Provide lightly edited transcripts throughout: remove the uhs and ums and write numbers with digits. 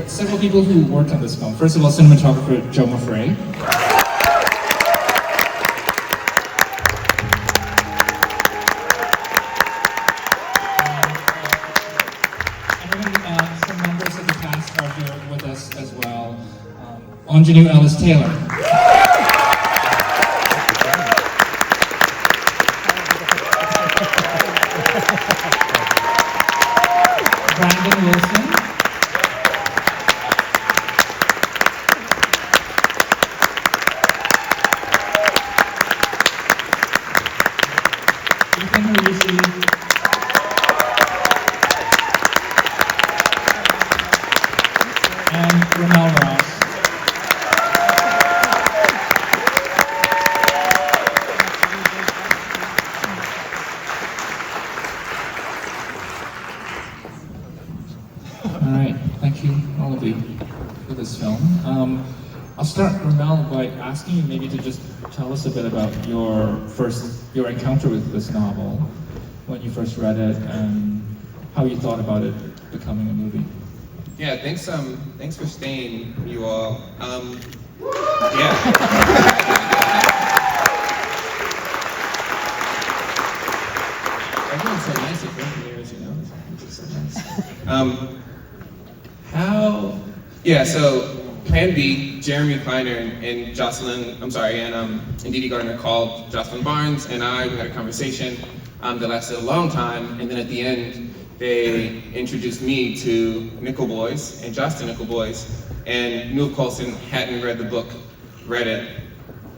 are several people who worked on this film. First of all, cinematographer Joe Maffrey. Some members of the cast are here with us as well. Aunjanue Ellis-Taylor. Brandon Wilson. Herisse. And Ramel Ross. All right, thank you, all of you, for this film. I'll start, Ramel, by asking you maybe to just tell us a bit about your encounter with this novel, when you first read it, and how you thought about it becoming a movie. Yeah, thanks for staying, you all. Yeah. Everyone's so nice at premieres, you know? It's so nice. Yeah, so Plan B, Jeremy Kleiner and Didi Gardner called Jocelyn Barnes and we had a conversation that lasted a long time, and then at the end, they introduced me to Nickel Boys and Justin Nickel Boys, and knew Coulson hadn't read the book, read it,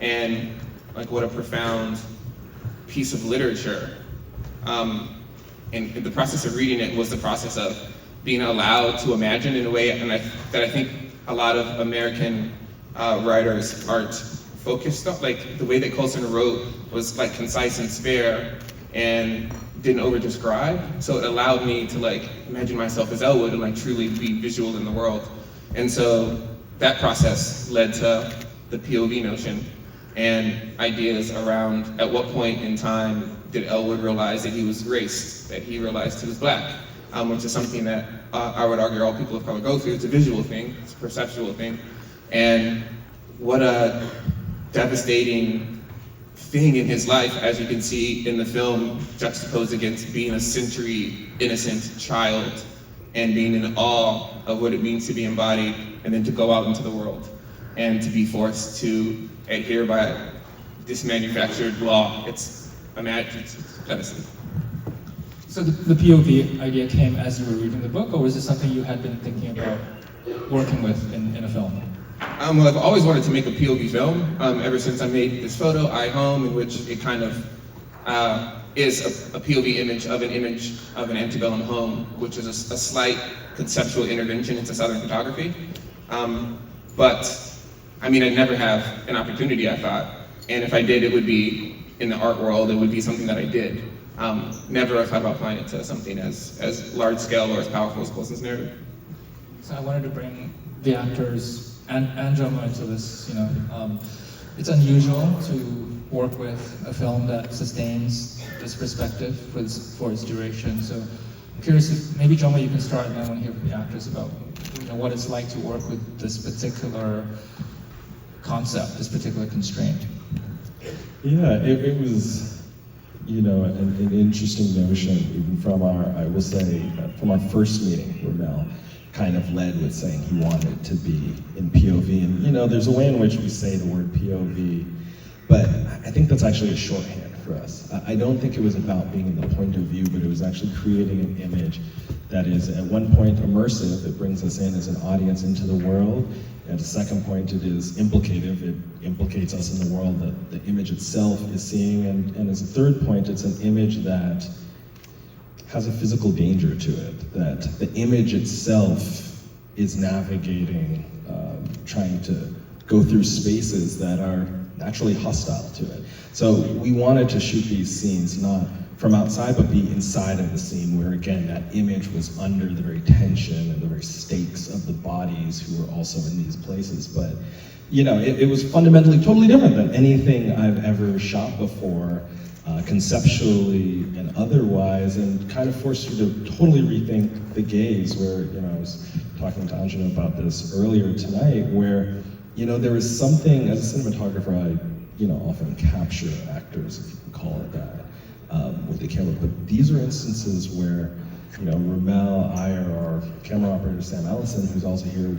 and like what a profound piece of literature. And the process of reading it was the process of being allowed to imagine in a way that I think a lot of American writers aren't focused on. Like the way that Coulson wrote was like concise and spare and didn't over-describe. So it allowed me to like imagine myself as Elwood and like truly be visual in the world. And so that process led to the POV notion and ideas around at what point in time did Elwood realize that he was raced, that he realized he was black, which is something that I would argue all people of color go through. It's a visual thing, it's a perceptual thing. And what a devastating thing in his life, as you can see in the film, juxtaposed against being a century innocent child and being in awe of what it means to be embodied and then to go out into the world and to be forced to adhere by this manufactured law. It's medicine. So the POV idea came as you were reading the book, or was it something you had been thinking about working with in a film? Well, I've always wanted to make a POV film ever since I made this photo, I Home, in which it kind of is a POV image of an antebellum home, which is a slight conceptual intervention into Southern photography. But I mean, I'd never have an opportunity, I thought. And if I did, it would be in the art world, it would be something that I did. Never have thought about applying it to something as large scale or as powerful as Coulson's narrative. So I wanted to bring the actors and Aunjanue into this. You know, it's unusual to work with a film that sustains this perspective for its duration. So I'm curious if maybe Aunjanue, you can start, and I want to hear from the actors about what it's like to work with this particular concept, this particular constraint. Yeah, it was, an interesting notion, even from from our first meeting, where Mel kind of led with saying he wanted to be in POV. And, there's a way in which we say the word POV, but I think that's actually a shorthand for us. I don't think it was about being in the point of view, but it was actually creating an image that is at one point immersive. It brings us in as an audience into the world. At a second point, it is implicative. It implicates us in the world that the image itself is seeing. And as a third point, it's an image that has a physical danger to it, that the image itself is navigating, trying to go through spaces that are naturally hostile to it. So we wanted to shoot these scenes not from outside, but be inside of the scene, where again, that image was under the very tension and the very stakes of the bodies who were also in these places. But, it was fundamentally totally different than anything I've ever shot before, conceptually and otherwise, and kind of forced you to totally rethink the gaze, where, I was talking to Aunjanue about this earlier tonight, where, you know, there was something, as a cinematographer, I, you know, often capture actors, if you can call it that, with the camera. But these are instances where, you know, Ramel, I, or our camera operator, Sam Ellison, who's also here,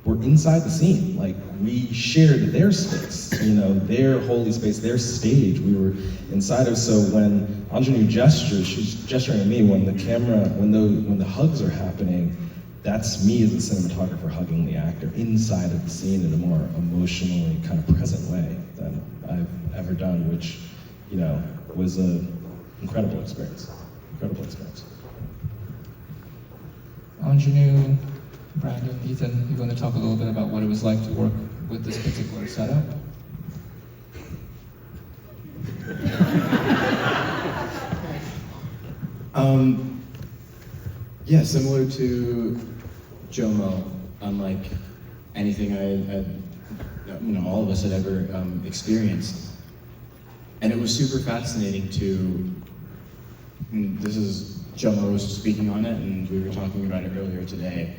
we're inside the scene. Like, we shared their space, you know, their holy space, their stage. We were inside of. So when Aunjanue gestures, she's gesturing at me. When the camera, when the hugs are happening, that's me as a cinematographer hugging the actor inside of the scene in a more emotionally kind of present way than I've ever done, which, you know, was an incredible experience. Incredible experience. Aunjanue, Brandon, Ethan, you want to talk a little bit about what it was like to work with this particular setup? Yeah, similar to Jomo, unlike anything all of us had ever experienced. And it was super fascinating this is Jomo was speaking on it, and we were talking about it earlier today.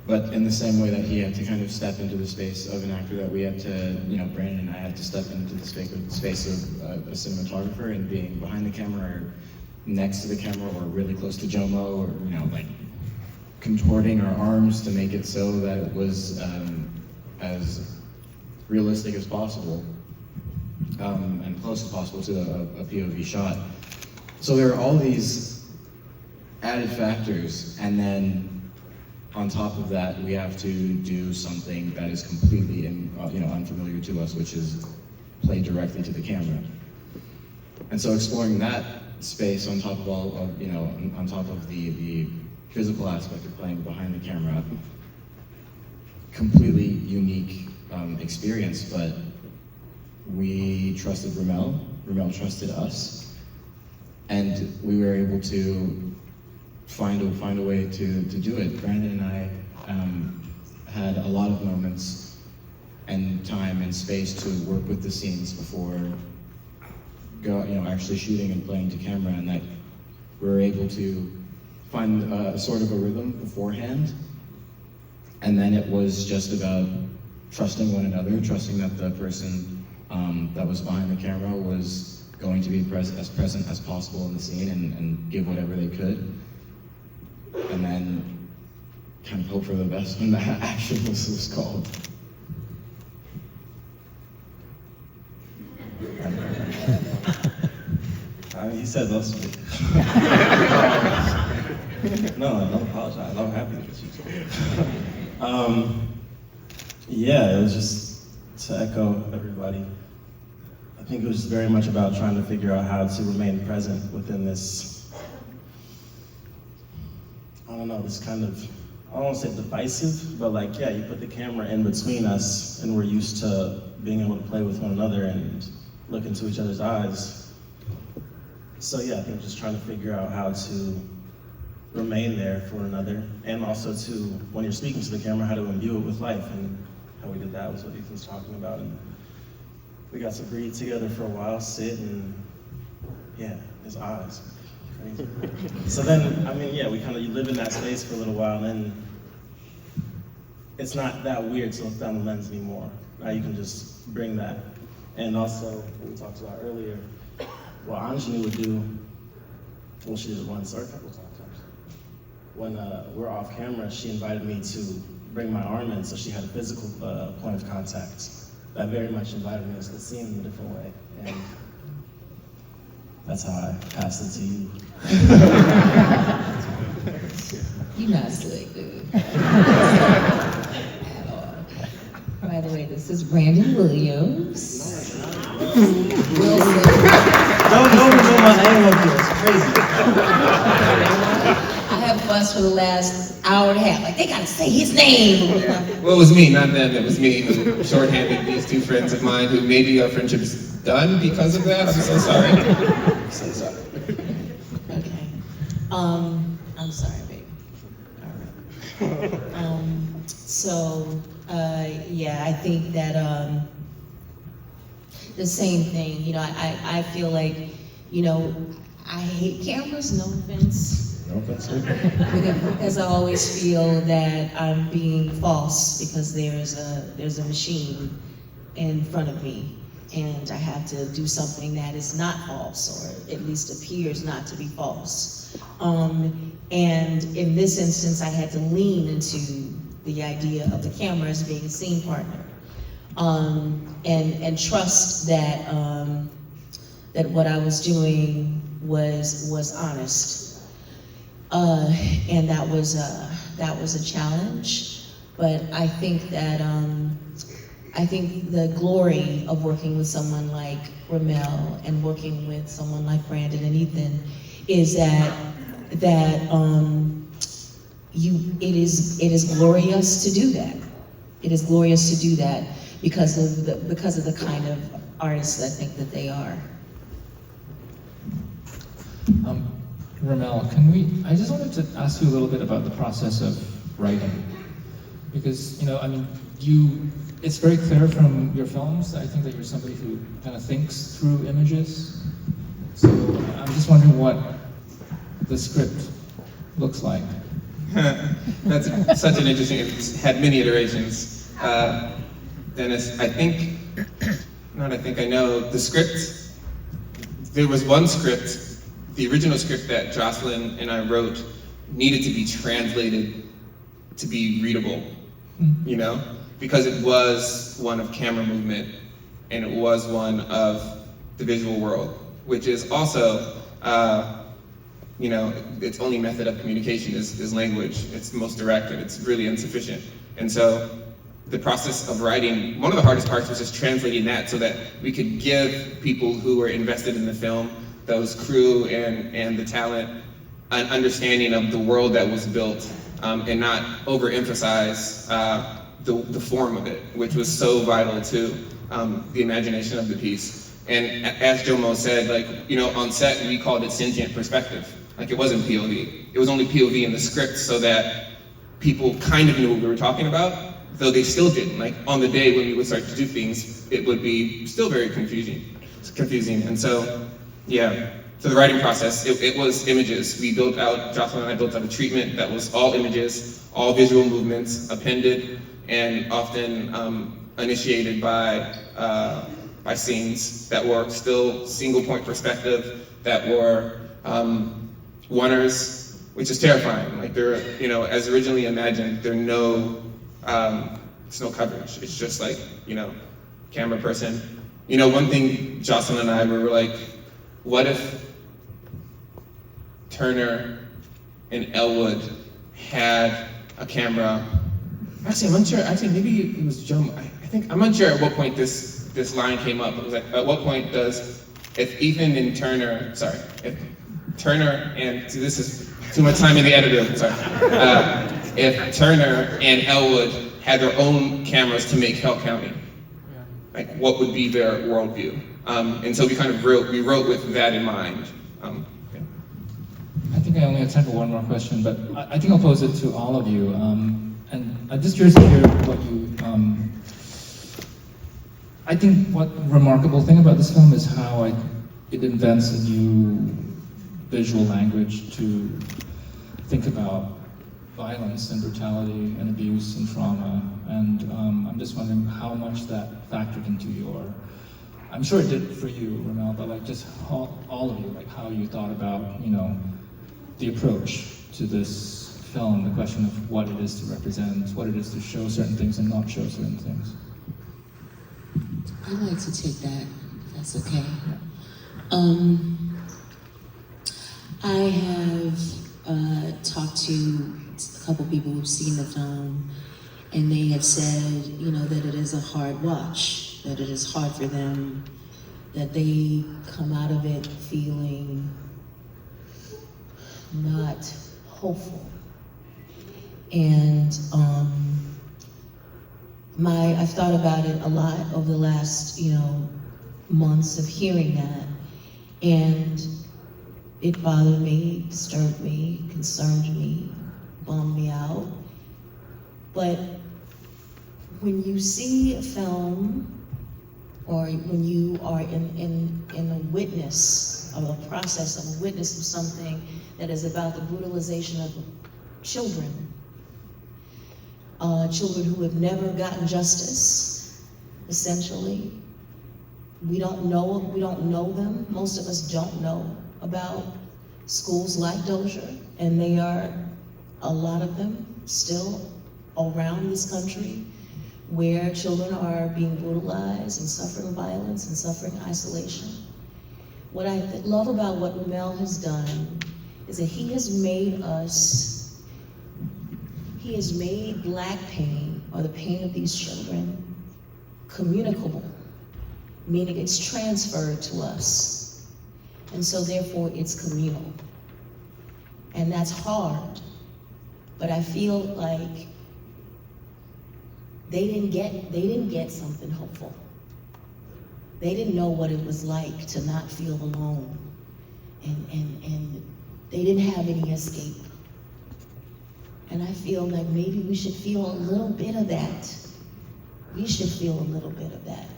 But in the same way that he had to kind of step into the space of an actor, that we had to, Brandon and I had to step into the space of a cinematographer, and being behind the camera or next to the camera or really close to Jomo, or, like contorting our arms to make it so that it was as realistic as possible, and close as possible to a POV shot. So there are all these added factors, and then on top of that, we have to do something that is completely unfamiliar to us, which is play directly to the camera. And so exploring that space on top of on top of the physical aspect of playing behind the camera, completely unique experience. But we trusted Ramel trusted us, and we were able to find a way to do it. Brandon and I had a lot of moments and time and space to work with the scenes before actually shooting and playing to camera, and that we were able to find sort of a rhythm beforehand. And then it was just about trusting one another, trusting that the person that was behind the camera was going to be present as possible in the scene, and give whatever they could. And then kind of hope for the best when the action was called. He said most of it. No, don't apologize. I'm happy to get you. Yeah, it was just to echo everybody. I think it was very much about trying to figure out how to remain present within this, this kind of, I don't want to say divisive, but you put the camera in between us, and we're used to being able to play with one another and look into each other's eyes. So yeah, I think just trying to figure out how to remain there for another, and also to, when you're speaking to the camera, how to imbue it with life. And how we did that was what Ethan's talking about. And we got to breathe together for a while, sit, and yeah, his eyes. Crazy. So then, you live in that space for a little while, and then it's not that weird to look down the lens anymore. Now you can just bring that. And also, what we talked about earlier, what Aunjanue would do, well, she did it once or a couple times actually. When we're off camera, she invited me to bring my arm in, so she had a physical point of contact. That very much invited me to the scene in a different way. And that's how I passed it to you. You're not slick, dude. At all. By the way, this is Brandon Williams. Wilson. Don't know my name up here. It's crazy. I have fussed for the last hour and a half. Like, they gotta say his name. Well, it was me, not them. It was me who shorthanded these two friends of mine who maybe our friendship's done because of that. I'm so sorry. I'm so sorry. Okay. I'm sorry, baby. All right. I think that the same thing. I feel like, I hate cameras. No offense. No, that's it. Because I always feel that I'm being false because there's a machine in front of me, and I have to do something that is not false, or at least appears not to be false. And in this instance, I had to lean into the idea of the camera as being a scene partner, and trust that that what I was doing was honest, and that was a challenge. But I think that I think the glory of working with someone like Ramel and working with someone like Brandon and Ethan is that it is glorious to do that. It is glorious to do that because of the kind of artists I think that they are. Ramel, I just wanted to ask you a little bit about the process of writing. Because, it's very clear from your films, I think that you're somebody who kind of thinks through images. So I'm just wondering what the script looks like. That's such an interesting, it's had many iterations. Dennis, I know, the script, there was one script, the original script that Jocelyn and I wrote needed to be translated to be readable, because it was one of camera movement and it was one of the visual world, which is also, its only method of communication is language. It's the most direct and it's really insufficient. And so the process of writing, one of the hardest parts was just translating that so that we could give people who were invested in the film, those crew and the talent, an understanding of the world that was built, and not overemphasize the form of it, which was so vital to the imagination of the piece. And as Jomo said, on set we called it sentient perspective. It wasn't POV. It was only POV in the script so that people kind of knew what we were talking about, though they still didn't. On the day when we would start to do things, it would be still very confusing. And so, yeah. So the writing process, it was images. Jocelyn and I built out a treatment that was all images, all visual movements, appended, and often initiated by scenes that were still single point perspective, that were oneers, which is terrifying. As originally imagined, there's no coverage. It's just camera person. One thing Jocelyn and I were like, what if Turner and Elwood had a camera? Actually, I'm unsure. Actually, maybe it was Joe. I'm unsure at what point this line came up. It was at what point if Turner and, see, this is too much time in the editor, if Turner and Elwood had their own cameras to make Hell County, what would be their worldview? And so we wrote with that in mind. I think I only have time for one more question, but I think I'll pose it to all of you. And I'm just curious to hear what you, I think what remarkable thing about this film is how it invents a new visual language to think about violence and brutality and abuse and trauma. And I'm just wondering how much that factored into I'm sure it did for you, Ramel, but just all of you, how you thought about, the approach to this film, the question of what it is to represent, what it is to show certain things and not show certain things. I'd like to take that, if that's okay. I have talked to a couple people who've seen the film, and they have said, that it is a hard watch, that it is hard for them, that they come out of it feeling not hopeful. And I've thought about it a lot over the last, months of hearing that, and it bothered me, disturbed me, concerned me, bummed me out. But when you see a film, or when you are in a witness of a process, of a witness of something that is about the brutalization of children. Children who have never gotten justice, essentially. We don't know them. Most of us don't know about schools like Dozier, and they are, a lot of them, still around this country, where children are being brutalized and suffering violence and suffering isolation. What I love about what Ramel has done is that he has made Black pain, or the pain of these children, communicable, meaning it's transferred to us. And so therefore it's communal. And that's hard, but I feel like they didn't get something hopeful. They didn't know what it was like to not feel alone. And they didn't have any escape. And I feel like maybe we should feel a little bit of that. We should feel a little bit of that.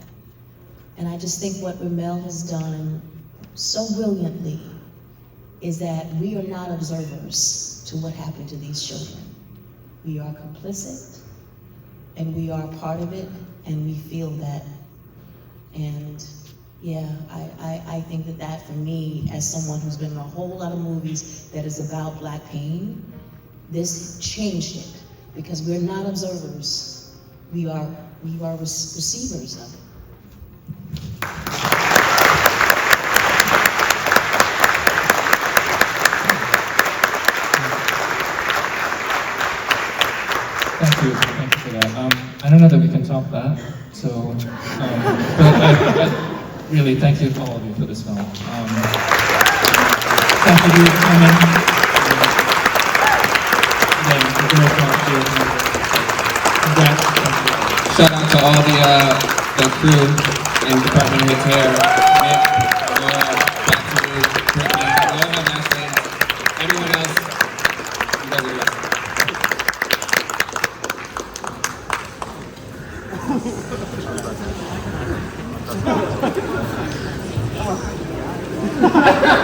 And I just think what Ramel has done so brilliantly is that we are not observers to what happened to these children. We are complicit, and we are part of it, and we feel that. And yeah, I think that for me, as someone who's been in a whole lot of movies that is about Black pain, this changed it, because we're not observers. We are receivers of it. Thank you for that. I don't know that we can top that, so, but I really thank you to all of you for this film. Thank you for coming. Again, congrats. Shout out to all the crew and department heads here. Nick, Laura, Betsy, Brittany, we all have last names. Everyone else, you guys are the best. Ha ha ha!